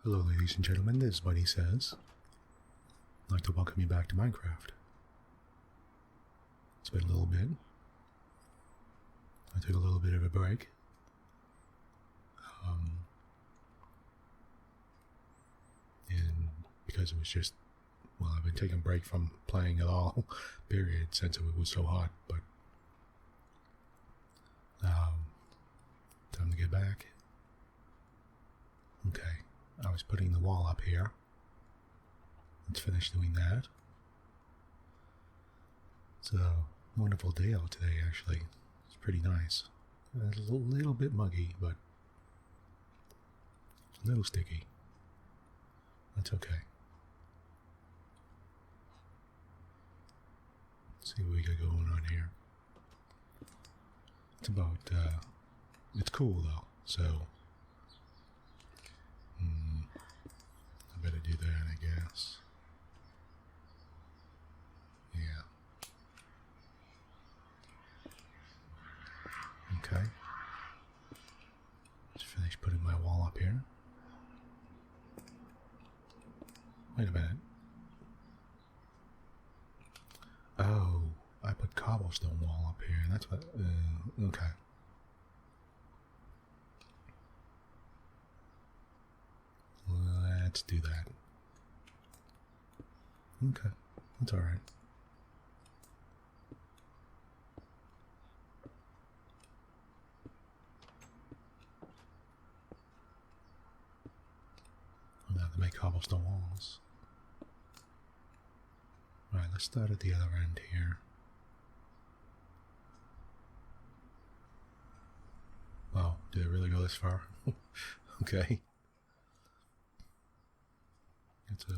Hello ladies and gentlemen, this is Bunnysays. I'd like to welcome you back to Minecraft. It's been a little bit. I took a little bit of a break. And because it was just, well, I've been taking a break from playing at all, period, since it was so hot, but time to get back. Okay, I was putting the wall up here. Let's finish doing that. It's a wonderful day out today, actually. It's pretty nice. It's a little bit muggy, but a little sticky. That's okay. Let's see what we got going on here. It's about, it's cool though, so I better do that, I guess. Yeah. Okay. Just finished putting my wall up here. Wait a minute. Oh, I put cobblestone wall up here. That's what. Okay. Let's do that. Okay, that's all right. I'm gonna have to make cobblestone walls. Alright, let's start at the other end here. Wow, did it really go this far? Okay. It's a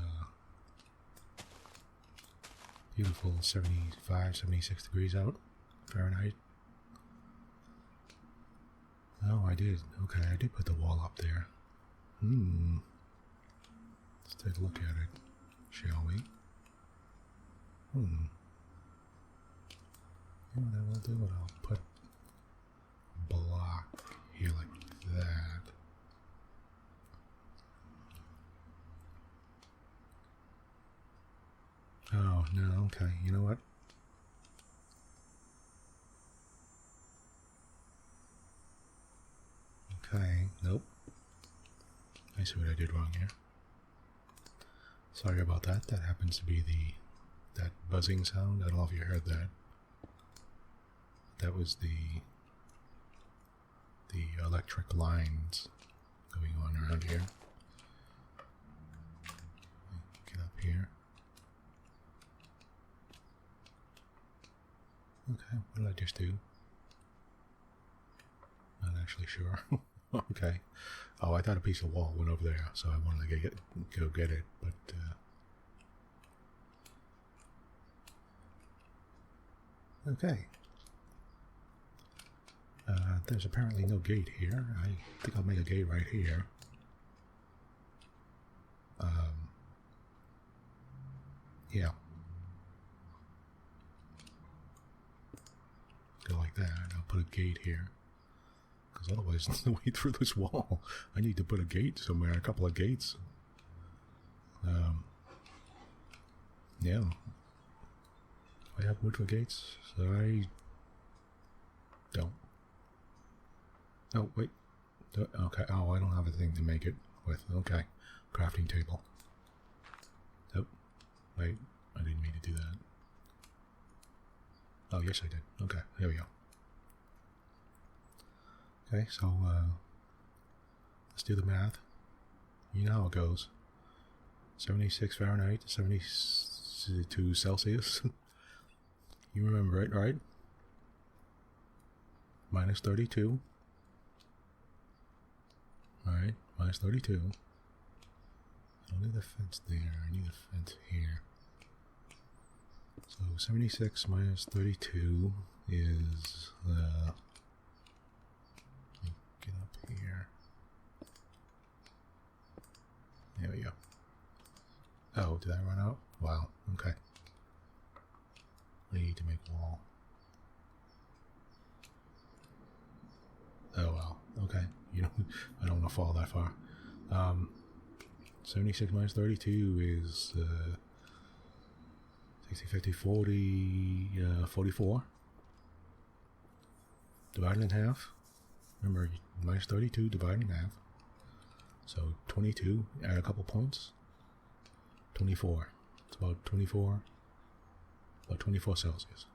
beautiful 75, 76 degrees out, Fahrenheit. Oh, I did. Okay, I did put the wall up there. Let's take a look at it, shall we? You know what I will do? I'll put a block here like that. Oh, no, okay, you know what? Okay, nope. I see what I did wrong here. Sorry about that. That happens to be that buzzing sound. I don't know if you heard that. That was the electric lines going on around here. Get up here. Okay, what did I just do? Not actually sure. Okay. Oh, I thought a piece of wall went over there, so I wanted to go get it, but okay. There's apparently no gate here. I think I'll make a gate right here. Yeah. Go like that. I'll put a gate here. Because otherwise, there's no way through this wall. I need to put a gate somewhere, a couple of gates. Yeah. I have wood for gates, so I don't. Oh, wait. Okay, oh, I don't have a thing to make it with. Okay. Crafting table. Oh, wait. I didn't mean to do that. Oh, yes I did. Okay, here we go. Okay, so, let's do the math. You know how it goes. 76 Fahrenheit, 72 Celsius. You remember it, right? Minus 32. Alright, minus 32. I don't need the fence there, I need a fence here. So 76 minus 32 is, get up here. There we go. Oh, did I run out? Wow, okay. I need to make a wall. Oh well, okay. You know, I don't want to fall that far. 76 minus 32 is 60, 50, 40, 44. Divided in half. Remember, minus 32 divided in half. So 22, add a couple points. 24. It's about 24 Celsius.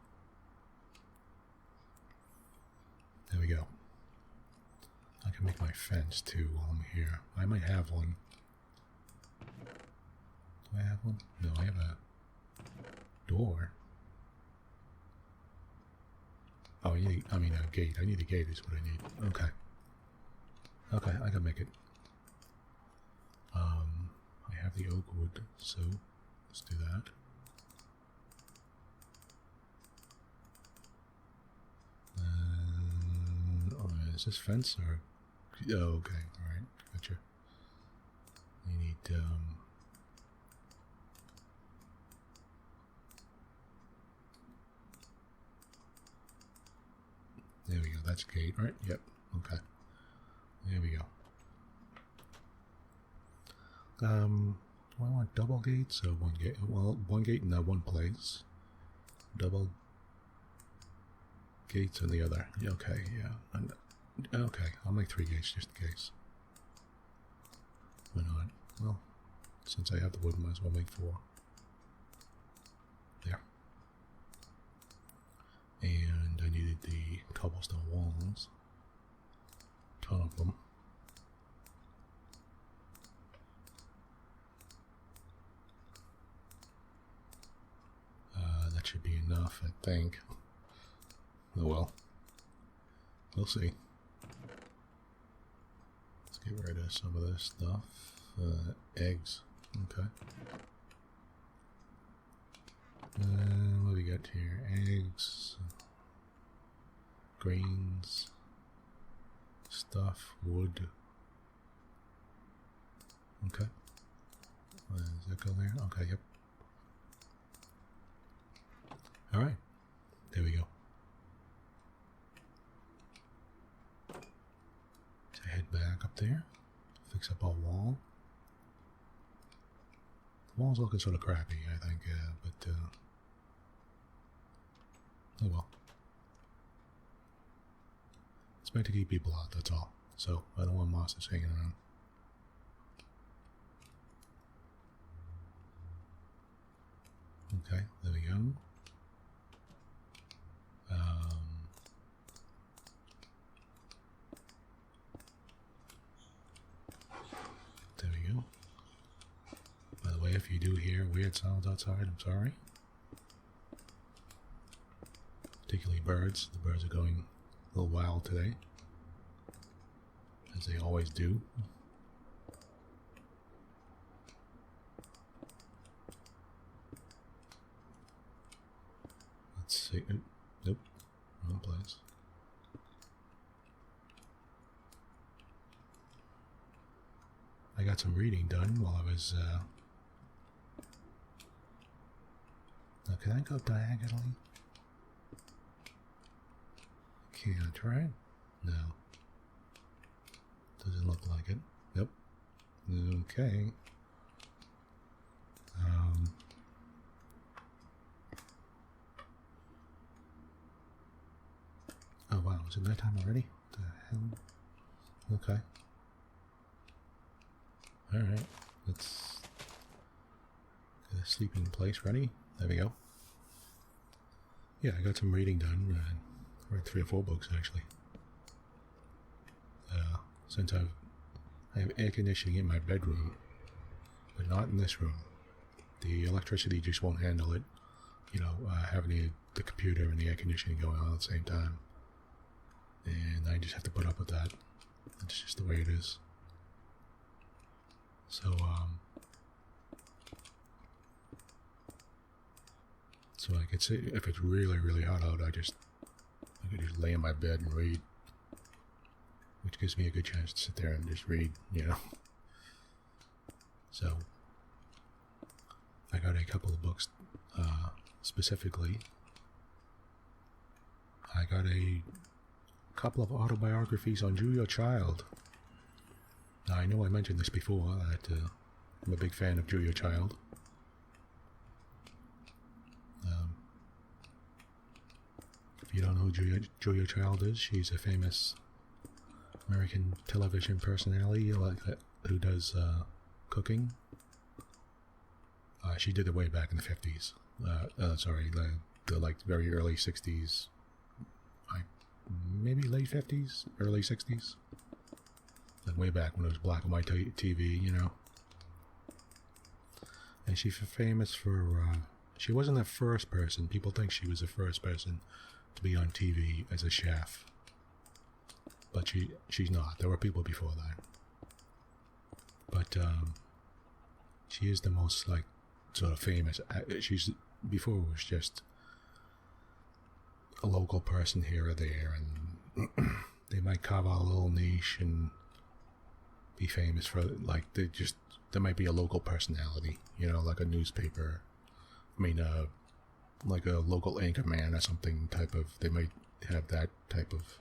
There we go. I can make my fence too while I'm here. I might have one. Do I have one? No, I have a door. Oh, I mean a gate. I need a gate is what I need. Okay. Okay, I can make it. I have the oak wood, so let's do that. Is this fence or? Oh, okay. All right. Gotcha. You need there we go. That's gate, right? Yep. Okay. There we go. Do I want double gates or one gate? Well, one gate in that one place. Double gates in the other. Okay, yeah. Okay, I'll make 3 gates just in case. Why not? Well, since I have the wood, might as well make 4. There. And I needed the cobblestone walls. Ton of them. That should be enough, I think. Oh well. We'll see. Let's get rid of some of this stuff. Eggs. Okay. What do we got here? Eggs. Grains. Stuff. Wood. Okay. Does that go there? Okay, yep. Alright. There we go. So head back up there. Fix up our wall. The wall's looking sort of crappy, I think, but oh well. It's meant to keep people out, that's all. So, I don't want monsters hanging around. Okay, there we go. There we go. By the way, if you do hear weird sounds outside, I'm sorry. Particularly birds. The birds are going a little wild today, as they always do. Let's see. Nope. Wrong place. I got some reading done while I was, Now, can I go diagonally? Can't, right? No. Doesn't look like it. Nope. Okay. Oh wow, is it nighttime already? What the hell? Okay. Alright, let's get a sleeping place ready. There we go. Yeah, I got some reading done. I read 3 or 4 books actually. Since I have air conditioning in my bedroom, but not in this room. The electricity just won't handle it. You know, having the computer and the air conditioning going on at the same time. And I just have to put up with that. It's just the way it is. So, so I could say if it's really, really hot out, I could just lay in my bed and read, which gives me a good chance to sit there and just read, you know. So, I got a couple of books, specifically. I got a couple of autobiographies on Child. Now, I know I mentioned this before, that I'm a big fan of Julia Child. If you don't know who Julia Child is, she's a famous American television personality who does cooking. She did it way back in the 50s. The like very early 60s. Maybe late 50s, early 60s. Like way back when it was black and white TV, you know. And she's famous for, she wasn't the first person. People think she was the first person to be on TV as a chef. But she's not. There were people before that. But she is the most, like, sort of famous. Before it was just a local person here or there, and they might carve out a little niche and be famous for, like, there might be a local personality, you know, like a newspaper, like a local anchor man or something they might have that type of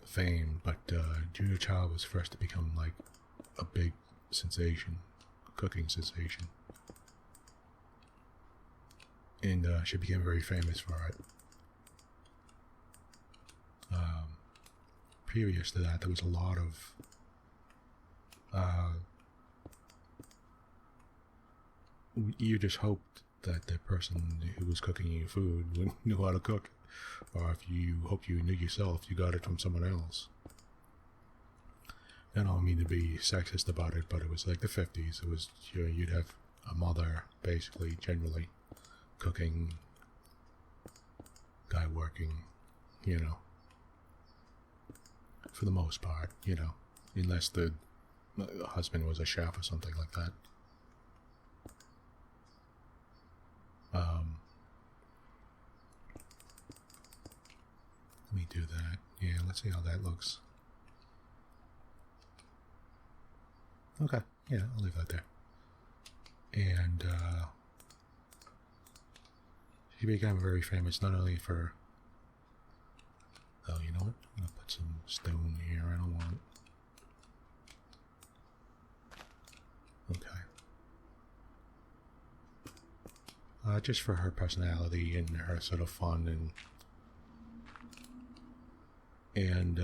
fame, but Julia Child was first to become, like, a big sensation, cooking sensation. And she became very famous for it. Previous to that, there was a lot of you just hoped that the person who was cooking you food knew how to cook, or if you hoped you knew yourself, you got it from someone else. I don't mean to be sexist about it, but it was like the 50s. It was, you'd have a mother, basically, generally, cooking, guy working, you know, for the most part, you know, unless the husband was a chef or something like that. Let me do that. Yeah, let's see how that looks. Okay, yeah, I'll leave that there. And she became very famous not only for, oh, you know what? I'm going to put some stone here. I don't want it. Okay. Just for her personality and her sort of fun and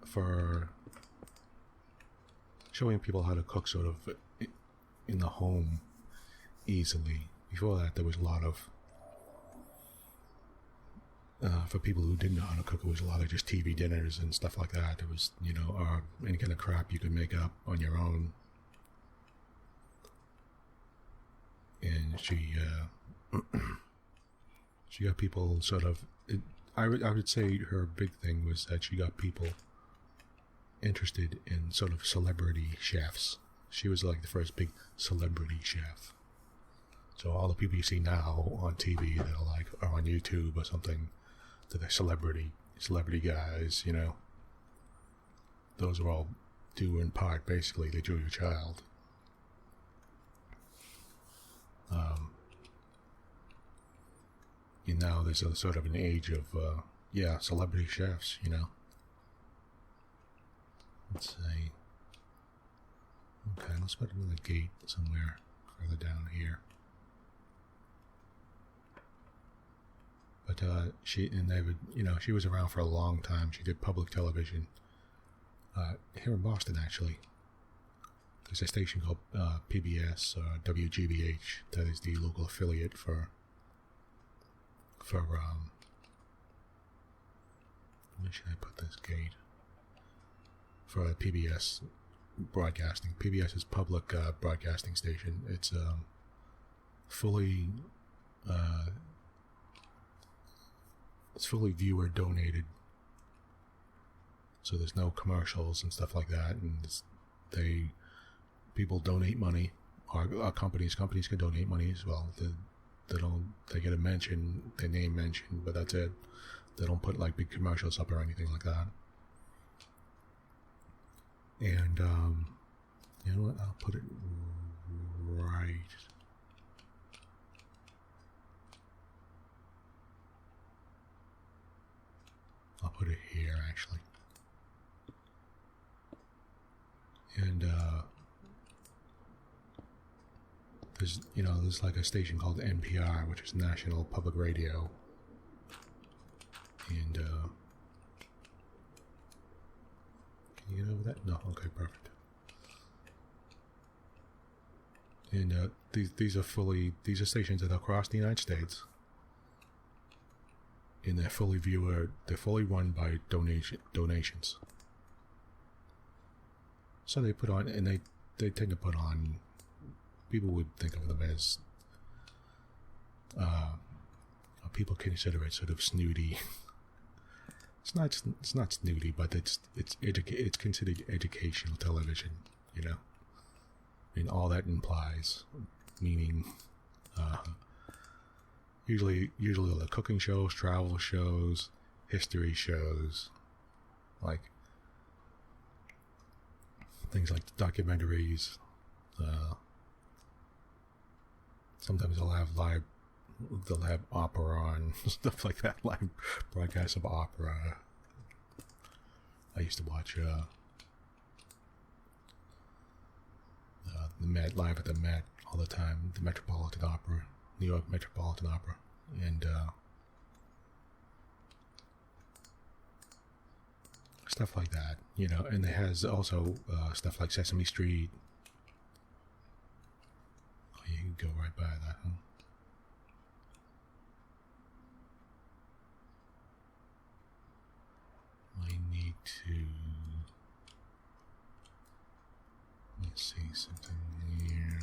for showing people how to cook sort of in the home easily. Before that, there was a lot of for people who didn't know how to cook, it was a lot of just TV dinners and stuff like that. It was, you know, any kind of crap you could make up on your own. And she got people sort of, I would say her big thing was that she got people interested in sort of celebrity chefs. She was like the first big celebrity chef. So all the people you see now on TV that are on YouTube or something, that they're celebrity guys, you know, those are all due in part basically to Julia Child. And now there's a sort of an age of celebrity chefs, you know. Let's see. Okay, let's put another gate somewhere further down here. But she was around for a long time. She did public television here in Boston, actually. There's a station called PBS or WGBH that is the local affiliate for where should I put this gate? For PBS broadcasting. PBS is public broadcasting station. It's fully viewer donated, so there's no commercials and stuff like that, and people donate money, or companies can donate money as well. They get a mention, their name mentioned, but that's it. They don't put like big commercials up or anything like that. And you know what? I'll put it right. I'll put it here actually. And because there's like a station called NPR, which is National Public Radio, and can you get over that? No, okay, perfect. And these are stations that are across the United States, and they're fully run by donations. So they put on, and they tend to put on, people would think of them as, people consider it sort of snooty. It's not snooty, but it's considered educational television, and all that implies, meaning, usually the cooking shows, travel shows, history shows, like things like documentaries. Sometimes they'll have opera and stuff like that, live broadcasts of opera. I used to watch the Met, live at the Met all the time, the Metropolitan Opera, New York Metropolitan Opera, and stuff like that, and it has also stuff like Sesame Street. Oh, you can go right by that, huh? I need to, let's see something here.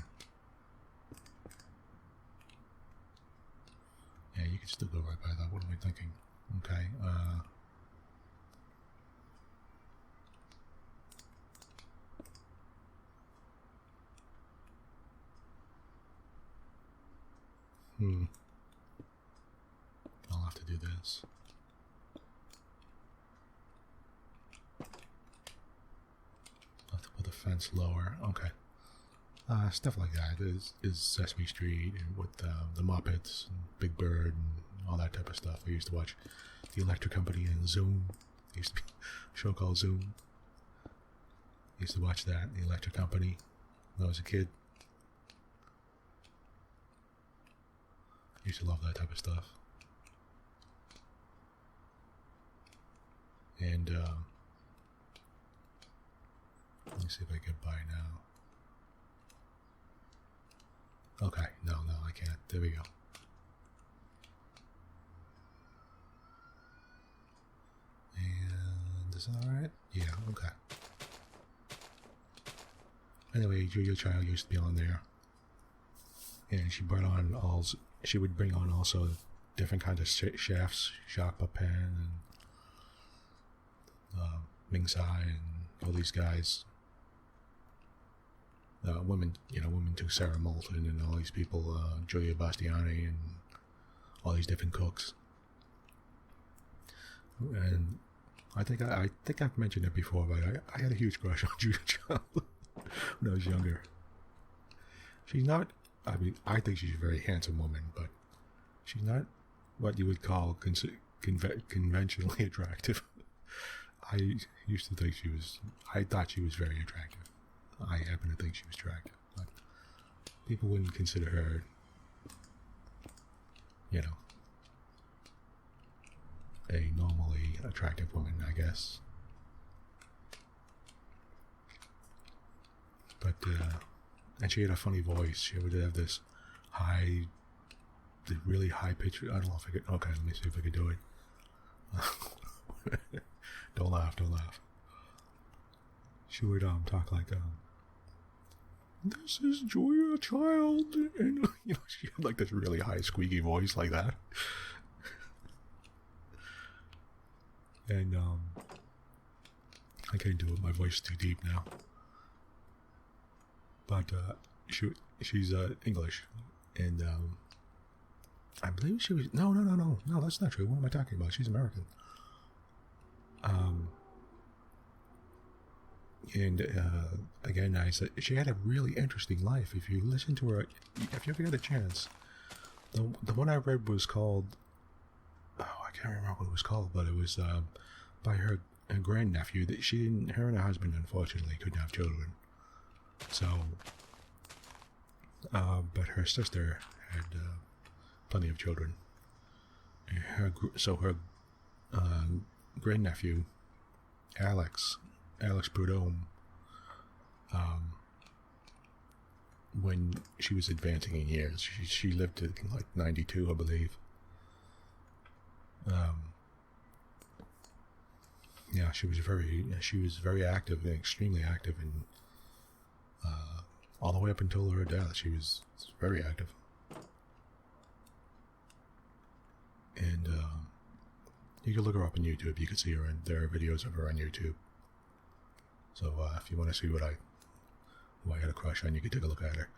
Yeah, you can still go right by that. What am I thinking? Okay, I'll have to do this. I'll have to put the fence lower. Okay. Stuff like that is Sesame Street, and with the Muppets and Big Bird and all that type of stuff. I used to watch the Electric Company and Zoom. There used to be a show called Zoom. I used to watch that, the Electric Company, when I was a kid. I used to love that type of stuff. And let me see if I can buy now. Okay, no, I can't. There we go. And is that alright? Yeah, okay. Anyway, Julia Child used to be on there. And she would bring on also different kinds of chefs, Jacques Pepin and Ming Tsai and all these guys. Women too, Sarah Moulton and all these people, Julia Bastiani and all these different cooks. And I think I've mentioned it before, but I had a huge crush on Julia Child when I was younger. She's not, I think she's a very handsome woman, but she's not what you would call conventionally attractive. I used to think I thought she was very attractive. I happen to think she was attractive, but people wouldn't consider her, a normally attractive woman, I guess. But, and she had a funny voice. She would have this really high pitch. I don't know if I could, okay, let me see if I could do it. Don't laugh. She would talk like, this is Julia Child, and she had like this really high squeaky voice like that. And I can't do it, my voice is too deep now. But she's English, and I believe she was, no, that's not true. What am I talking about? She's American. And again, I said she had a really interesting life. If you listen to her, if you ever get a chance, the one I read was called, I can't remember what it was called, but it was by her grandnephew. That her and her husband unfortunately couldn't have children. So But her sister had plenty of children. And her grandnephew, Alex Prudhomme, when she was advancing in years, she lived to like 92, I believe. Yeah, she was very active, extremely active, and all the way up until her death, she was very active. And you can look her up on YouTube. You can see her, and there are videos of her on YouTube. So if you want to see who I had a crush on, you can take a look at her.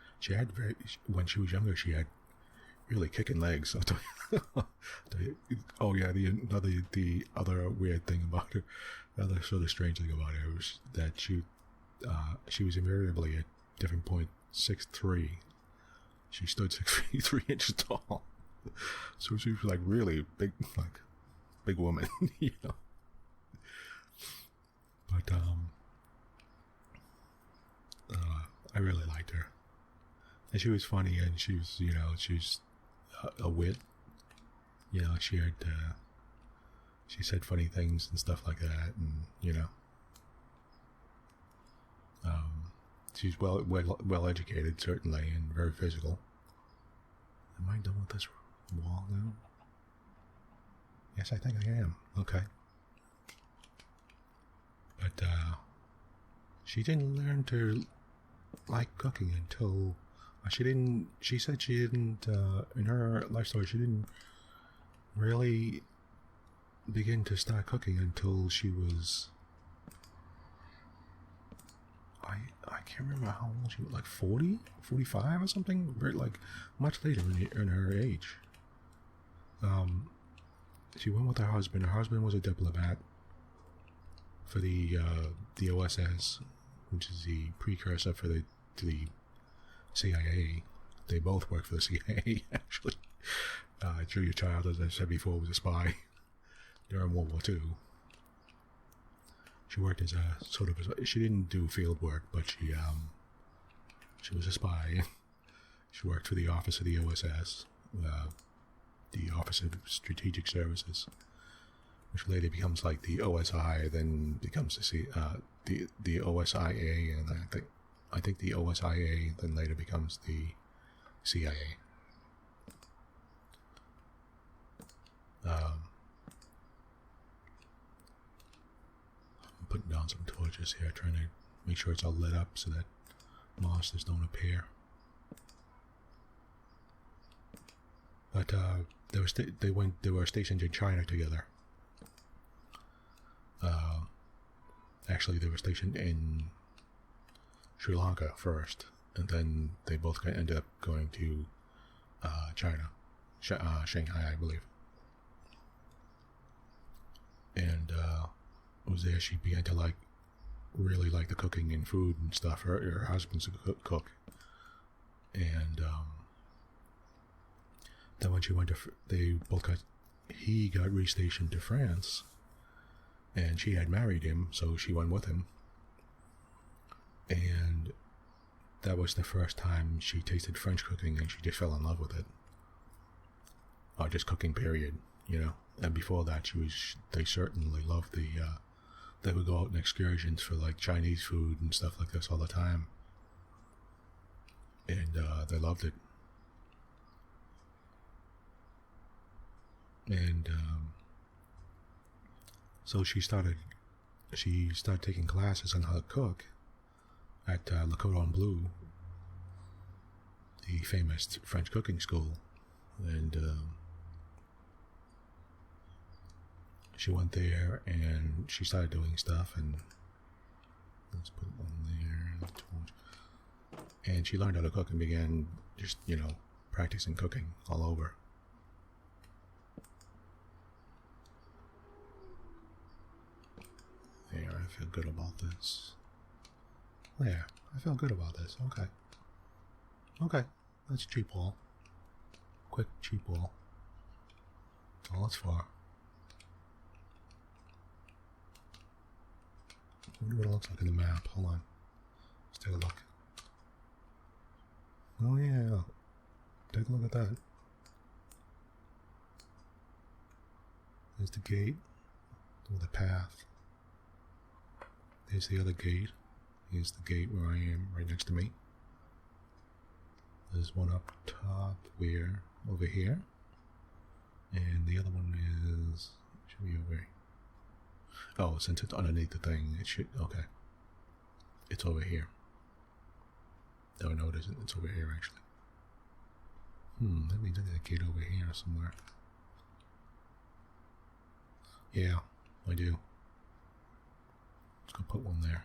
When she was younger, she had really kicking legs. Oh yeah, the other weird thing about her, the other sort of strange thing about her was that she was invariably at different point 6'3". She stood 6 feet 3 inches tall, so she was like really big, like big woman, you know. But I really liked her, and she was funny, and she was, you know, she's a wit. You know, she said funny things and stuff like that, and you know, she's well educated, certainly, and very physical. Am I done with this wall now? Yes, I think I am. Okay. But she didn't learn to like cooking until she said she didn't in her life story, she didn't really begin to start cooking until she was, I can't remember how old she was, like 40, 45 or something, very, like much later in her age. She went with her husband. Her husband was a diplomat for the OSS, which is the precursor to the CIA. They both worked for the CIA, actually. Julia Child, as I said before, was a spy during World War II. She worked as she didn't do field work, but she was a spy. She worked for the Office of the OSS, the Office of Strategic Services, which later becomes like the OSI, then becomes the OSIA, and I think the OSIA then later becomes the CIA. I'm putting down some torches here, trying to make sure it's all lit up so that monsters don't appear. But they were stationed in China together. Actually, they were stationed in Sri Lanka first, and then they both ended up going to China, Shanghai, I believe. And it was there she began to really like the cooking and food and stuff. Her husband's a cook, and then when she went he got restationed to France, and she had married him, so she went with him. And that was the first time she tasted French cooking, and she just fell in love with it. Or just cooking, period, you know. And before that, they certainly loved they would go out on excursions for like Chinese food and stuff like this all the time. And they loved it. And so she started taking classes on how to cook at Le Cordon Bleu, the famous French cooking school. And she went there and she started doing stuff, and let's put one there, and she learned how to cook and began just, you know, practicing cooking all over. There, I feel good about this. There, I feel good about this. Okay, that's cheap wall. Quick cheap wall. All that's far. I wonder what it looks like in the map. Hold on. Let's take a look. Oh yeah, take a look at that. There's the gate, or the path. There's the other gate. Here's the gate where I am, right next to me. There's one up top where, over here. And the other one should be over here. Oh, since it's underneath the thing, it should, okay. It's over here. Oh, no, it isn't. It's over here, actually. That means I got a gate over here somewhere. Yeah, I do. Let's go put one there.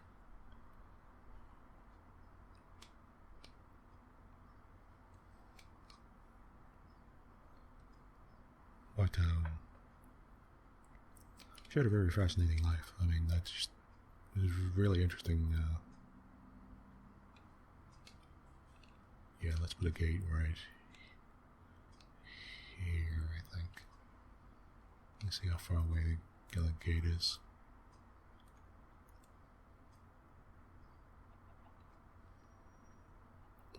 But, she had a very fascinating life. I mean, it was really interesting. Yeah, let's put a gate right here, I think. Let's see how far away the gate is.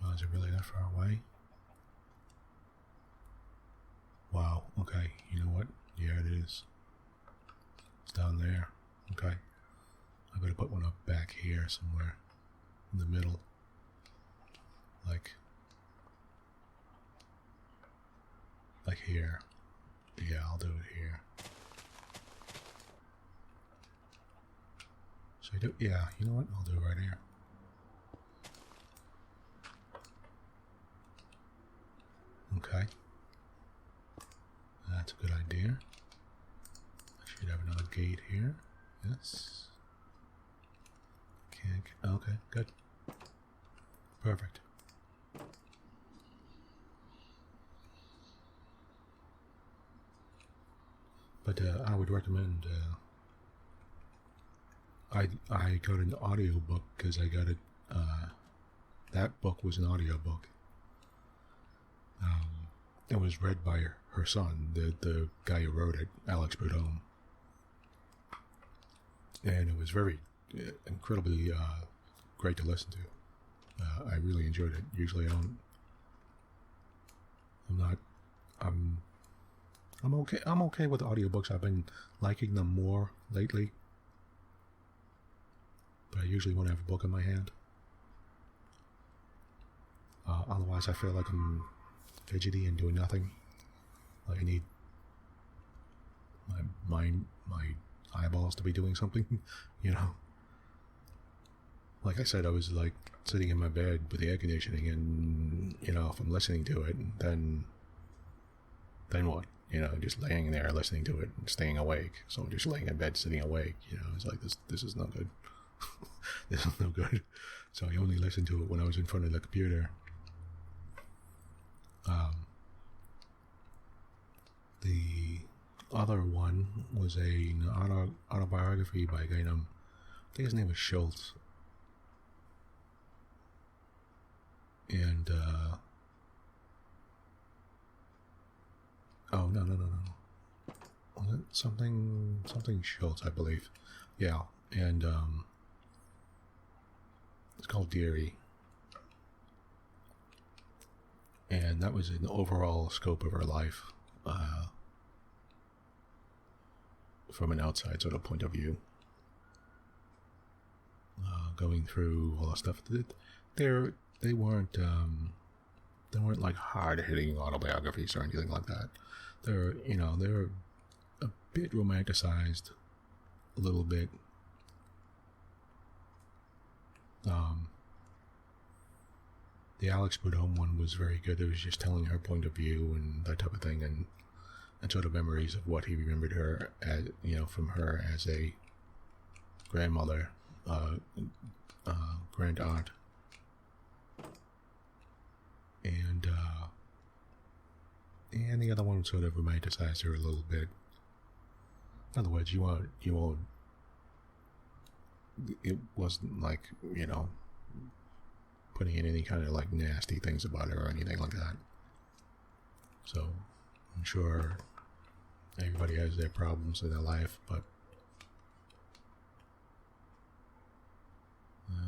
Oh, is it really that far away? Wow, okay, you know what? Yeah, it is. It's down there. Okay. I better put one up back here somewhere. In the middle. Like here. Yeah, I'll do it here. So I do, yeah, you know what? I'll do it right here. Okay. That's a good idea. I should have another gate here. Yes. Okay, good. Perfect. But I would recommend. I got an audio book because I got it. That book was an audio book. It was read by her son, the guy who wrote it, Alex Prudhomme. And it was very incredibly great to listen to. I really enjoyed it. Usually I'm okay with audiobooks. I've been liking them more lately. But I usually want to have a book in my hand. Otherwise I feel like I'm fidgety and doing nothing. Like I need my eyeballs to be doing something, you know. Like I said, I was like sitting in my bed with the air conditioning, and you know, if I'm listening to it, then what? You know, just laying there listening to it and staying awake. So I'm just laying in bed sitting awake, you know. It's like this is no good. This is no good. So I only listened to it when I was in front of the computer. The other one was an autobiography by a guy named, I think his name was Schultz. And, oh, no. Was it something Schultz, I believe. Yeah, and, it's called Deary. And that was an overall scope of her life, from an outside sort of point of view. Going through all the stuff. They weren't like hard-hitting autobiographies or anything like that. They're a bit romanticized, a little bit. The Alex Prudhomme one was very good. It was just telling her point of view and that type of thing, and sort of memories of what he remembered her as, from her as a grandmother, grand aunt, and the other one sort of romanticized her a little bit. In other words, you won't. It wasn't like, putting in any kind of like nasty things about her or anything like that. So I'm sure everybody has their problems in their life, but do I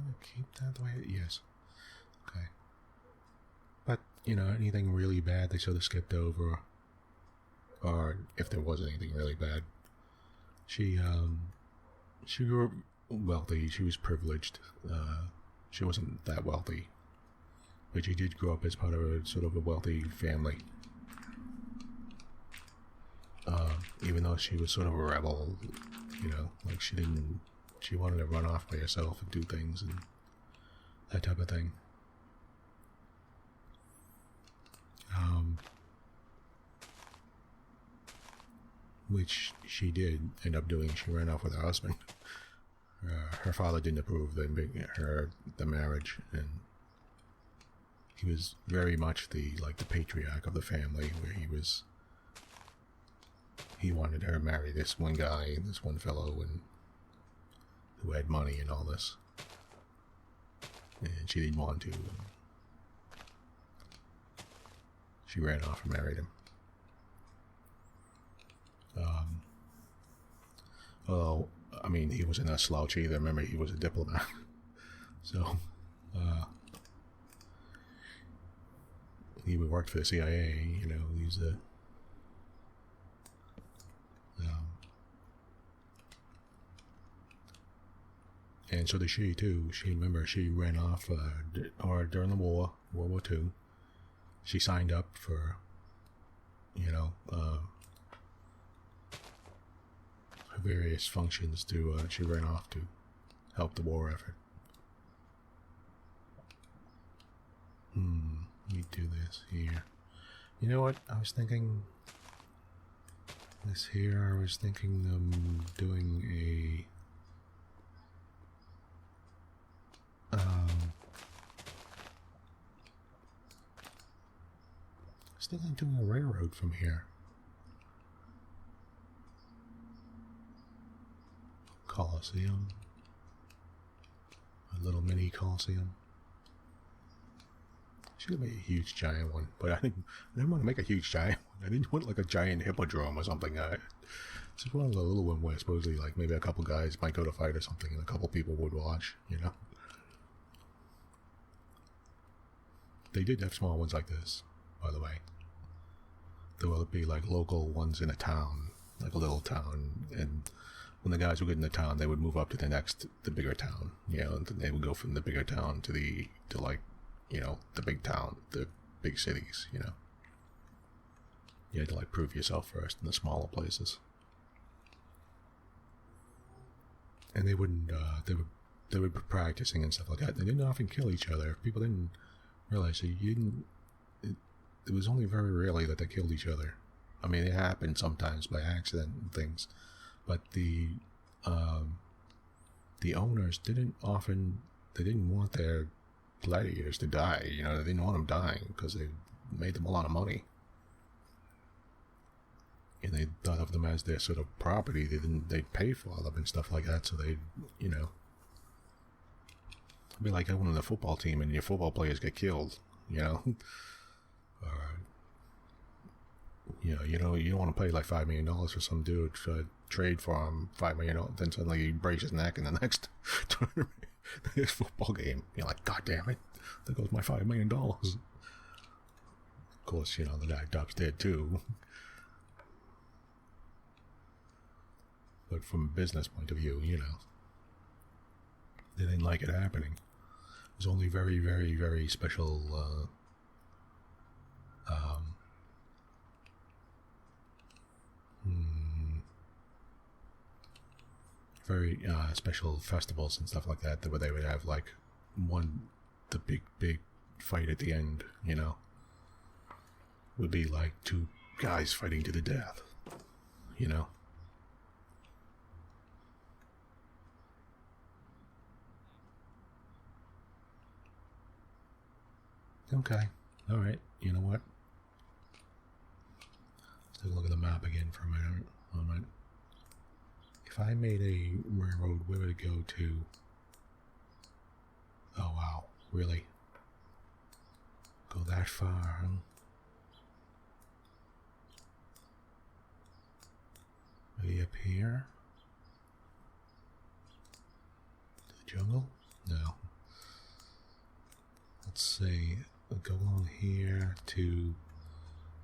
want to keep that the way it is? Yes. Okay. anything really bad they sort of skipped over, or if there was anything really bad. She grew up wealthy. She was privileged. She wasn't that wealthy, but she did grow up as part of a sort of a wealthy family. Even though she was sort of a rebel, like she wanted to run off by herself and do things and that type of thing. Which she did end up doing. She ran off with her husband. Her father didn't approve the marriage, and he was very much the patriarch of the family, where he wanted her to marry this one guy, this one fellow, and who had money and all this, and she didn't want to. She ran off and married him. Although, I mean, he wasn't a slouch either. Remember, he was a diplomat. So, he worked for the CIA, he's a... and so did she, too. She ran off, during the World War II. She signed up for, various functions she ran off to help the war effort. Let me do this here. You know what? I was thinking this here. I was thinking doing a I was thinking of doing a railroad from here. Coliseum. A little mini Coliseum. Should be a huge giant one, but I didn't want to make a huge giant one. I didn't want like a giant hippodrome or something. Just one of the little one where supposedly like maybe a couple guys might go to fight or something and a couple people would watch, They did have small ones like this, by the way. There will be like local ones in a town, like a little town, and when the guys would get in the town, they would move up to the bigger town, and then they would go from the bigger town to the big town, the big cities, You had to like prove yourself first in the smaller places. And they wouldn't, they would be practicing and stuff like that. They didn't often kill each other. People didn't realize that it was only very rarely that they killed each other. I mean, it happened sometimes by accident and things, but the owners didn't want their gladiators to die. They didn't want them dying because they made them a lot of money, and they thought of them as their sort of property. They'd pay for them and stuff like that. So they'd it'd be like having a football team and your football players get killed. You don't want to pay like $5 million for some dude to trade for him $5 million. Then suddenly he breaks his neck in the next tournament, the next football game. You're like, God damn it, there goes my $5 million. Of course, the guy drops dead too. But from a business point of view, they didn't like it happening. It was only very, very, very special. Very special festivals and stuff like that, where they would have like the big fight at the end, would be like two guys fighting to the death, Okay, all right, you know what? Let's take a look at the map again for a minute. All right. If I made a railroad, where would it go to? Oh, wow. Really? Go that far, huh? Maybe up here? To the jungle? No. Let's see. go along here to...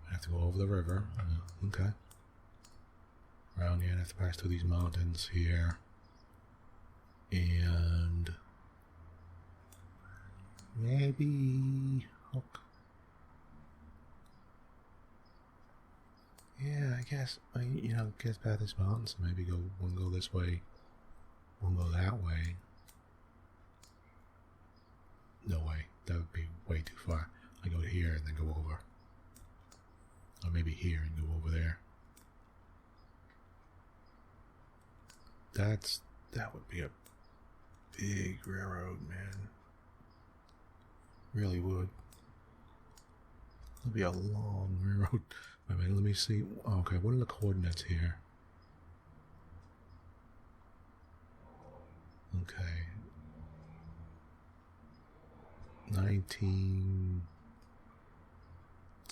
I have to go over the river. Okay. Around here, I have to pass through these mountains here. And... maybe... hook. Yeah, I guess, get past this mountain, so maybe one go this way, one go that way. No way, that would be way too far. I go here and then go over. Or maybe here and go over there. That would be a big railroad, man. Really would. It'll be a long railroad. Wait a minute, let me see. Okay, what are the coordinates here? Okay. 19...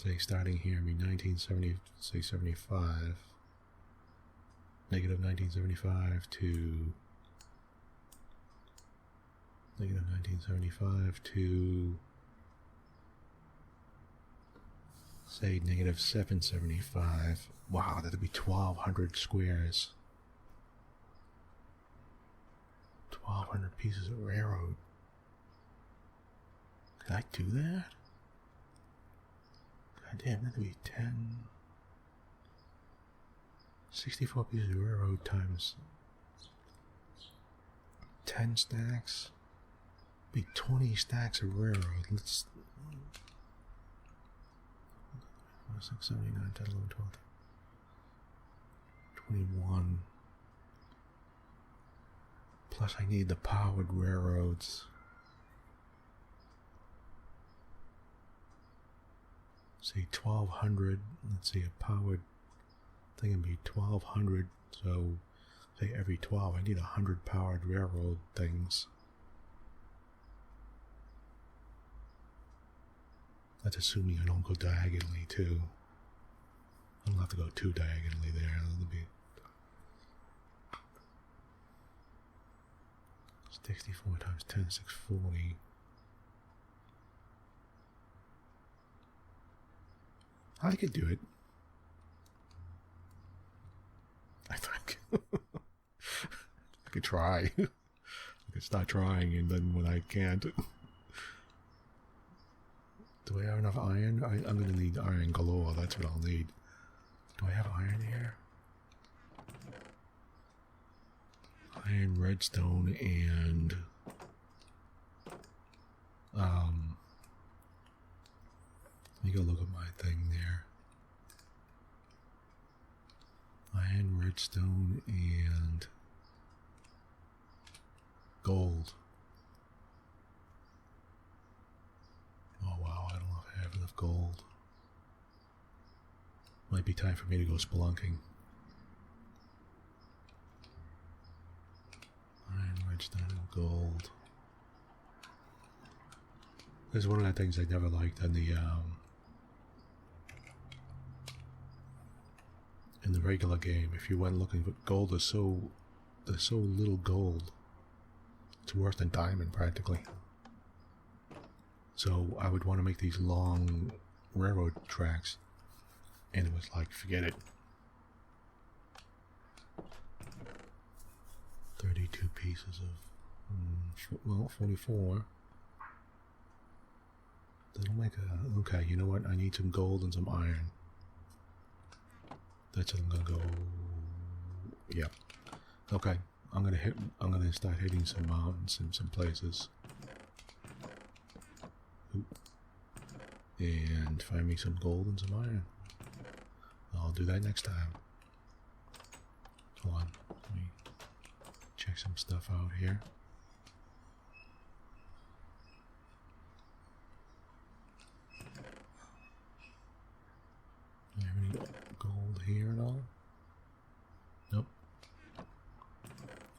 say starting here, I mean 1970, say 75. Negative 1975 to... negative 1975 to... say negative 775. Wow, that'd be 1,200 squares. 1,200 pieces of railroad. Could I do that? God damn, that'd be 64 pieces of railroad times 10 stacks. Be 20 stacks of railroad. Let's... 6, 79, 10, 11, 12, 21. Plus I need the powered railroads. See, 1,200. Let's see, a powered thing would be 1,200. So, say every 12, I need 100 powered railroad things. That's assuming I don't go diagonally, too. I don't have to go too diagonally there. That'll be 64 times 10, 640. I could do it. I think. I could try. I could start trying, and then when I can't... Do I have enough iron? I'm going to need iron galore. That's what I'll need. Do I have iron here? Iron, redstone, and... let me go look at my thing there. Iron, redstone, and... gold. Oh wow, I don't know if I have enough gold. Might be time for me to go spelunking. Iron, redstone, and gold. This is one of the things I never liked in the regular game. If you went looking for gold, there's so little gold. It's worse than diamond practically. So I would want to make these long railroad tracks, and it was like, forget it. 32 pieces of, well, 44. That'll make a, okay, you know what? I need some gold and some iron. That's what I'm gonna go, yep. Okay, I'm gonna start hitting some mountains in some places. And find me some gold and some iron. I'll do that next time. Hold on, let me check some stuff out here. Do I have any gold here at all? Nope.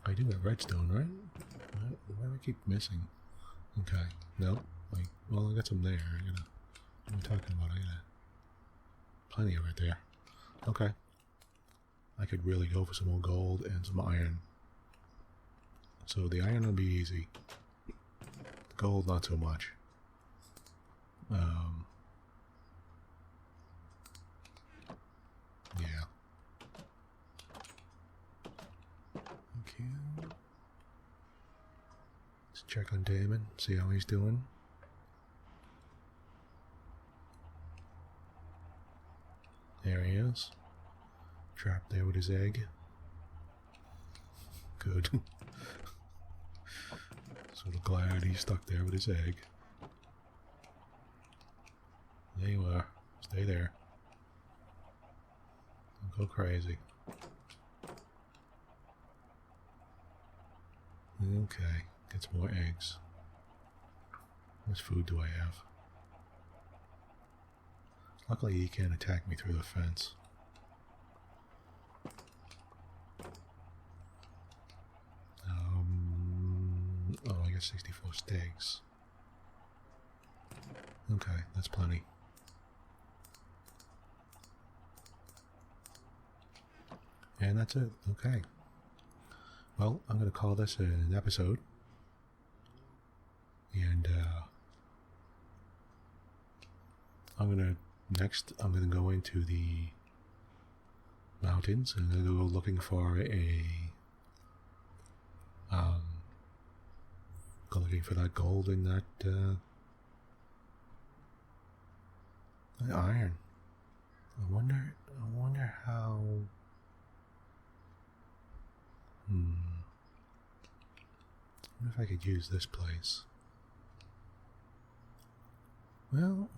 I do have redstone, right? Why do I keep missing? Okay, nope. Like, well, I got some there. What am I talking about? I got plenty of it there. Okay. I could really go for some more gold and some iron. So the iron will be easy. The gold, not so much. Yeah. Okay. Let's check on Damon, see how he's doing. There he is. Trapped there with his egg. Good. Sort of glad he's stuck there with his egg. There you are. Stay there. Don't go crazy. Okay. Get some more eggs. How much food do I have? Luckily he can't attack me through the fence. Oh, I got 64 steaks. Okay, that's plenty. And that's it. Okay. Well, I'm going to call this an episode. And I'm going to go into the mountains and I'm going to go looking for go looking for that gold and that iron. I wonder how. I wonder if I could use this place. Well,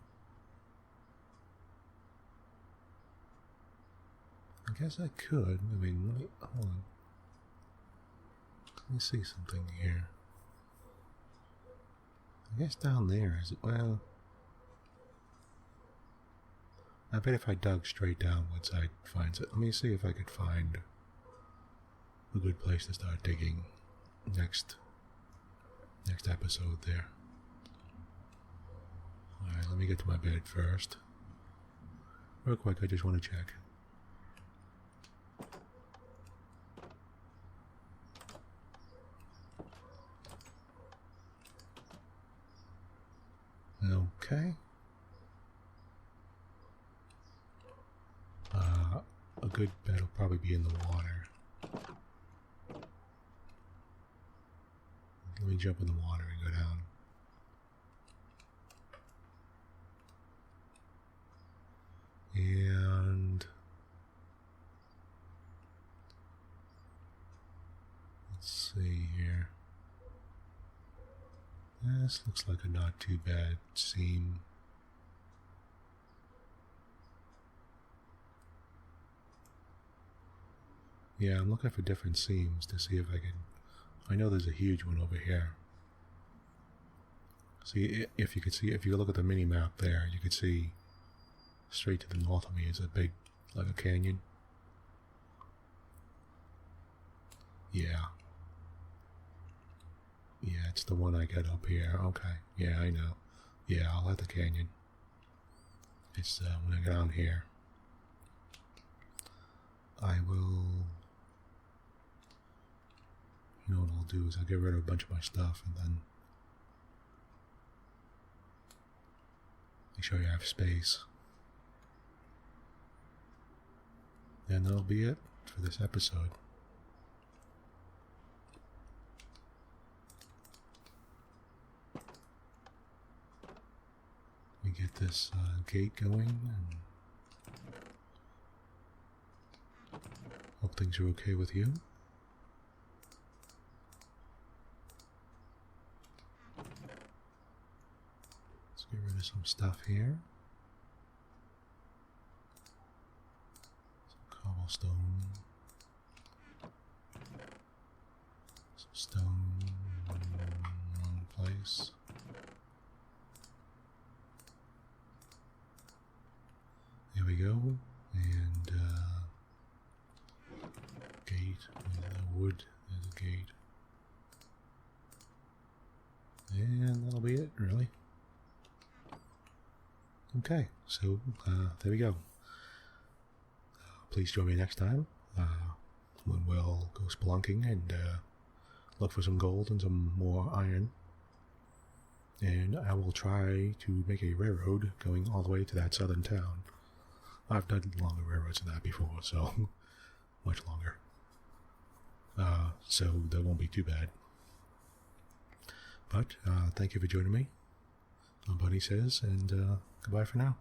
I guess I could. I mean, hold on. Let me see something here. I guess down there is it? Well, I bet if I dug straight downwards, I'd find it. Let me see if I could find a good place to start digging next episode there. Alright, let me get to my bed first. Real quick, I just want to check. Okay. A good bed will probably be in the water. Let me jump in the water and go down. And let's see here. This looks like a not too bad seam. Yeah, I'm looking for different seams to see if I can. I know there's a huge one over here. See, if you look at the mini map there, you could see straight to the north of me is a big, like a canyon. Yeah. Yeah, it's the one I got up here. Okay. Yeah, I know. Yeah, I'll have the canyon. It's when I get down here. I will. You know what I'll do is I'll get rid of a bunch of my stuff and then make sure you have space. And that'll be it for this episode. We get this gate going and hope things are okay with you. Let's get rid of some stuff here. Some cobblestone. Some stone in one place. There we go, and gate, there's the wood, there's a gate, and that'll be it, really. Okay, so there we go. Please join me next time when we'll go spelunking and look for some gold and some more iron. and I will try to make a railroad going all the way to that southern town. I've done longer railroads than that before, so much longer. So that won't be too bad. But thank you for joining me on Bunnysays, and goodbye for now.